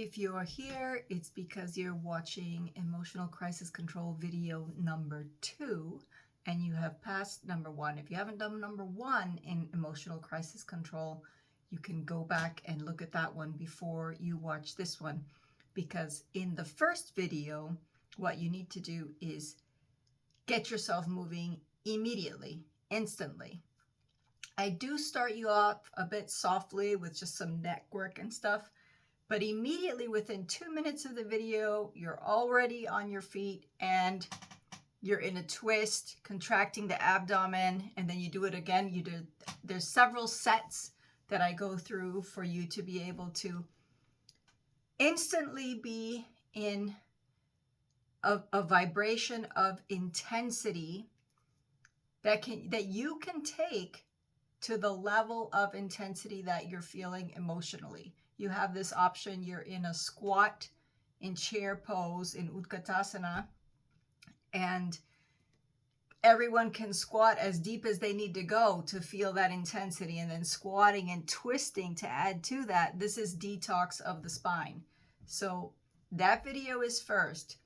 If you're here, it's because you're watching Emotional Crisis Control video number 2 and you have passed number 1. If you haven't done number 1 in Emotional Crisis Control, you can go back and look at that one before you watch this one. Because in the first video, what you need to do is get yourself moving immediately, instantly. I do start you off a bit softly with just some neck work and stuff. But immediately within 2 minutes of the video, you're already on your feet and you're in a twist, contracting the abdomen, and then you do it again. There's several sets that I go through for you to be able to instantly be in a vibration of intensity that you can take to the level of intensity that you're feeling emotionally. You have this option. You're in a squat in chair pose in Utkatasana, and everyone can squat as deep as they need to go to feel that intensity, and then squatting and twisting to add to that. This is detox of the spine. So that video is first.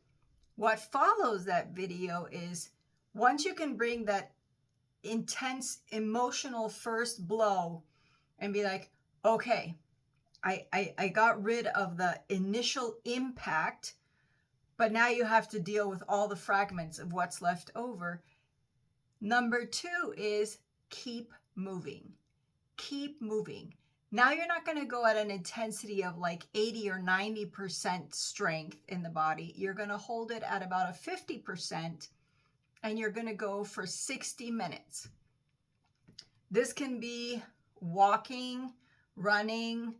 What follows that video is once you can bring that intense emotional first blow and be like, okay, I got rid of the initial impact, but now you have to deal with all the fragments of what's left over. Number 2 is keep moving. Keep moving. Now you're not going to go at an intensity of like 80 or 90% strength in the body. You're going to hold it at about a 50%, and you're going to go for 60 minutes. This can be walking, running,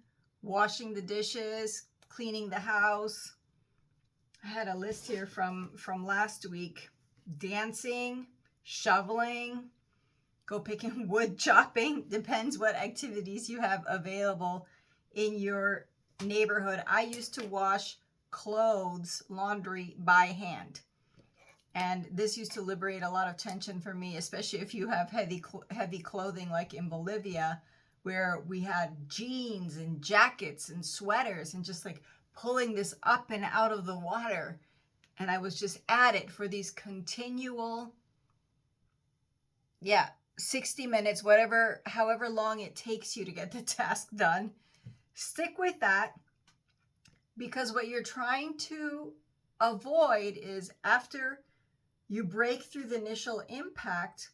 washing the dishes, cleaning the house. I had a list here from last week. Dancing, shoveling, go picking wood, chopping. Depends what activities you have available in your neighborhood. I used to wash clothes, laundry by hand. And this used to liberate a lot of tension for me, especially if you have heavy clothing like in Bolivia, where we had jeans and jackets and sweaters and just like pulling this up and out of the water. And I was just at it for these continual, 60 minutes, however long it takes you to get the task done. Stick with that, because what you're trying to avoid is after you break through the initial impact,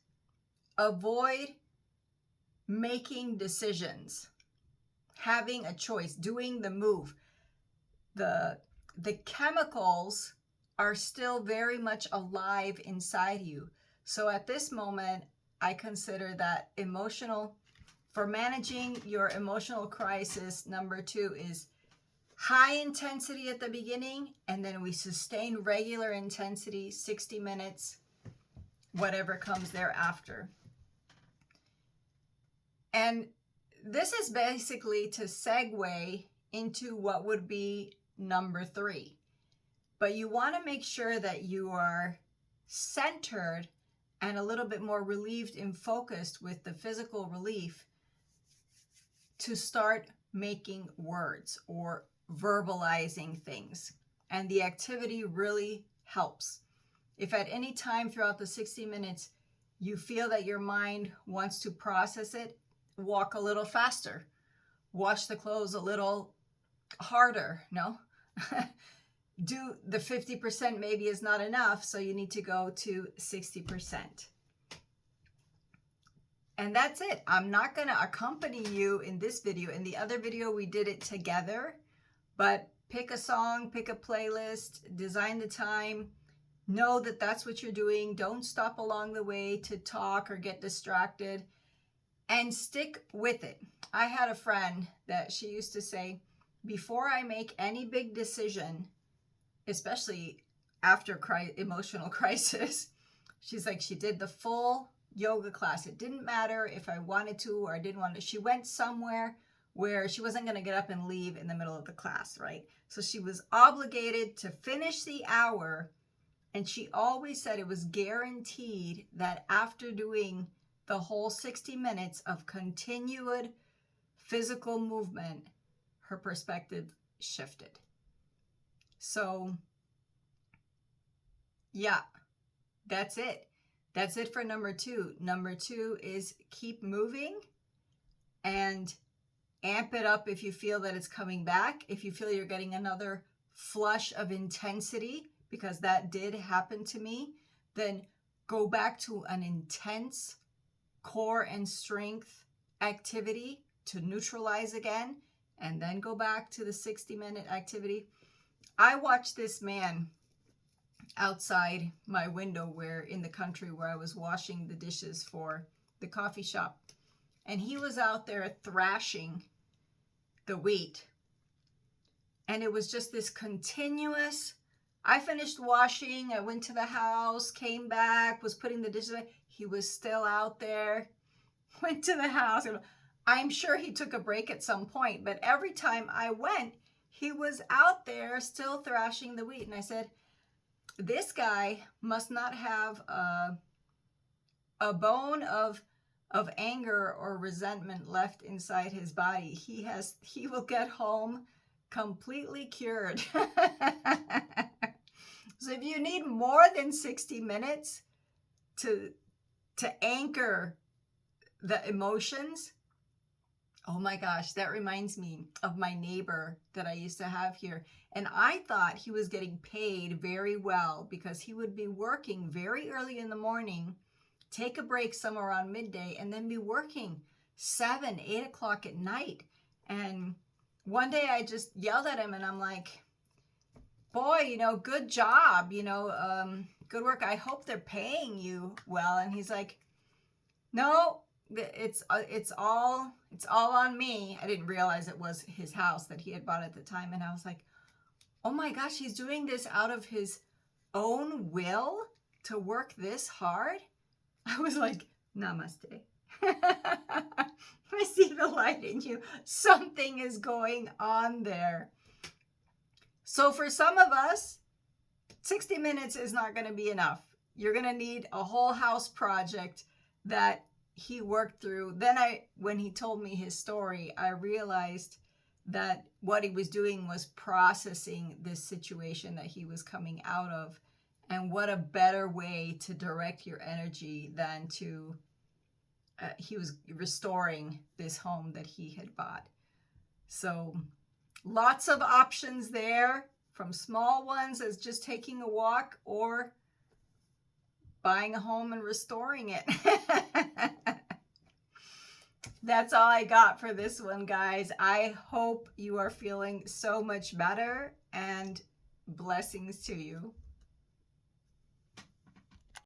avoid making decisions, having a choice, doing the move. The chemicals are still very much alive inside you. So at this moment, I consider that for managing your emotional crisis, number 2 is high intensity at the beginning, and then we sustain regular intensity, 60 minutes, whatever comes thereafter. And this is basically to segue into what would be number 3. But you want to make sure that you are centered and a little bit more relieved and focused with the physical relief to start making words or verbalizing things. And the activity really helps. If at any time throughout the 60 minutes you feel that your mind wants to process it, walk a little faster, wash the clothes a little harder. No, do the 50% maybe is not enough, so you need to go to 60%. And that's it. I'm not going to accompany you in this video. In the other video, we did it together, but pick a song, pick a playlist, design the time. Know that that's what you're doing. Don't stop along the way to talk or get distracted, and stick with it. I had a friend that she used to say, before I make any big decision, especially after emotional crisis, she's like, she did the full yoga class. It didn't matter if I wanted to or I didn't want to. She went somewhere where she wasn't going to get up and leave in the middle of the class, right? So she was obligated to finish the hour. And she always said it was guaranteed that after doing the whole 60 minutes of continued physical movement, her perspective shifted. So yeah, that's it. That's it for number 2. Number 2 is keep moving and amp it up if you feel that it's coming back. If you feel you're getting another flush of intensity, because that did happen to me, then go back to an intense core and strength activity to neutralize again, and then go back to the 60-minute activity. I watched this man outside my window where in the country where I was washing the dishes for the coffee shop, and he was out there thrashing the wheat, and it was just this continuous. I finished washing, I went to the house, came back, was putting the dishes away. He was still out there. Went to the house. I'm sure he took a break at some point, but every time I went, he was out there still thrashing the wheat. And I said, this guy must not have a bone of anger or resentment left inside his body. He will get home completely cured. So if you need more than 60 minutes to anchor the emotions, oh my gosh, that reminds me of my neighbor that I used to have here. And I thought he was getting paid very well because he would be working very early in the morning, take a break somewhere around midday, and then be working 7, 8 o'clock at night. And one day I just yelled at him and I'm like, boy, good job, good work. I hope they're paying you well. And he's like, no, it's all on me. I didn't realize it was his house that he had bought at the time. And I was like, oh my gosh, he's doing this out of his own will to work this hard. I was like, namaste. I see the light in you. Something is going on there. So for some of us, 60 minutes is not going to be enough. You're going to need a whole house project that he worked through. Then when he told me his story, I realized that what he was doing was processing this situation that he was coming out of. And what a better way to direct your energy than to, he was restoring this home that he had bought. So lots of options there, from small ones as just taking a walk or buying a home and restoring it. That's all I got for this one, guys. I hope you are feeling so much better, and blessings to you.